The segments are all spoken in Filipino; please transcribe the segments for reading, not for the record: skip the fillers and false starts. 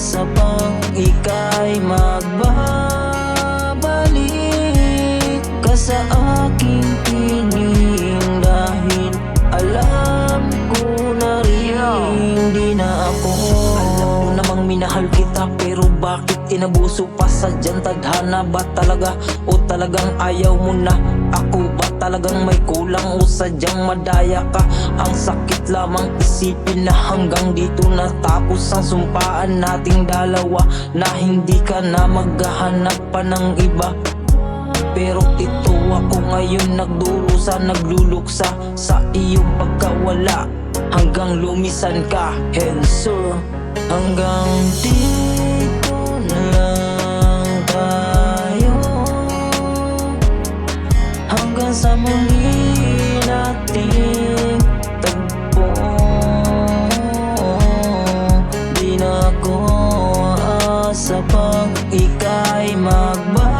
umaasa pang ika'y magbabalik ka sa aking piling, dahil alam ko na rin di na ako. Alam ko namang minahal kita, pero bakit inabuso pa? Sadyang tadhana ba talaga, o talagang ayaw mo na? Ako ba talagang may kulang, o sadyang madaya ka? Ang sakit lamang isipin na hanggang dito natapos ang sumpaan nating dalawa, na hindi ka na maghahanap pa ng iba. Pero ito ako ngayon nagdurusa, nagluluksa sa iyong pagkawala, hanggang lumisan ka, Henser. Hanggang dito na lang tayo, hanggang sa muli nating tagpo. Di na ako aasa pang ika'y magbabalik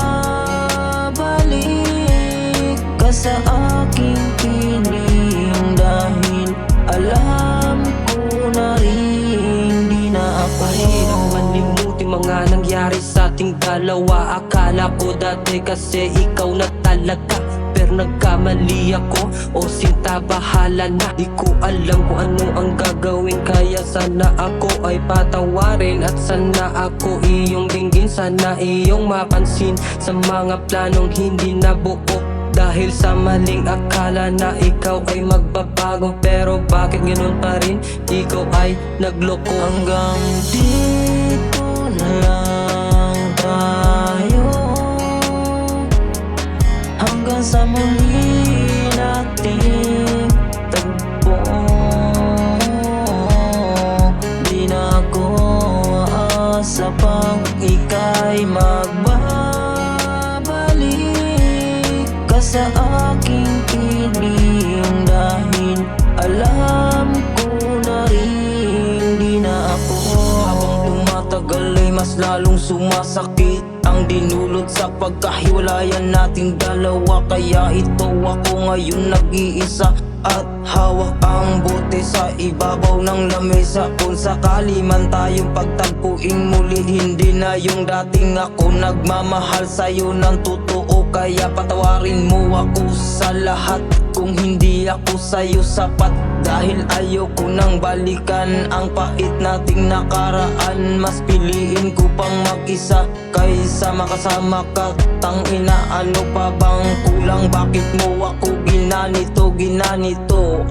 ka sa aking piling, dahil alam ko na rin di na ako. Mahirap malimutin mga nangyari sa ating dalawa. Akala ko dati kasi ikaw na talaga, pero nagkamali ako. O sinta, bahala na. Di ko alam kung ano ang gagawin, kaya sana ako ay patawarin, at sana ako iyong dinggin. Sana iyong mapansin sa mga planong hindi nabuo, dahil sa maling akala na ikaw ay magbabago. Pero bakit ganun pa rin, ikaw ay nagloko. Hanggang dito na lang tayo, hanggang sa muli nating tagpo. Di na ako aasa pang ika'y magbabalik ka sa aking piling, dahil alam ko na rin di na ako. Habang tumatagal ay mas lalong sumasakit ang dinulot sa pagkahiwalayan nating dalawa. Kaya ito ako ngayon nag-iisa, at hawak ang bote sa ibabaw ng lamesa. Kung sakali man tayong pagtagpuin muli, hindi na yung dating ako nagmamahal sa'yo ng totoo. Kaya patawarin mo ako sa lahat kung hindi ako sa'yo sapat, dahil ayoko nang balikan ang pait nating nakaraan. Mas piliin ko pang mag-isa kaysa makasama ka. Tangina, ano pa bang kulang? Bakit mo ako ginanito?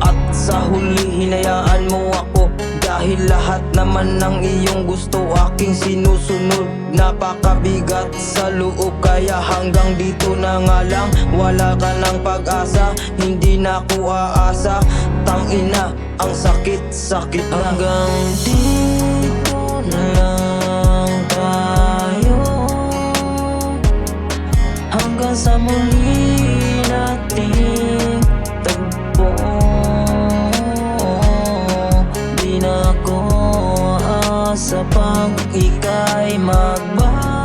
At sa huli hinayaan mo ako, dahil lahat naman ng iyong gusto aking sinusunod. Napakabigat sa loob, kaya hanggang dito na nga lang. Wala ka ng pag-asa, hindi na ako aasa. Tangina, ang sakit-sakit na. Hanggang dito na lang tayo, hanggang sa muli nating tagpo. Di na ako aasa pang ika'y magbabalik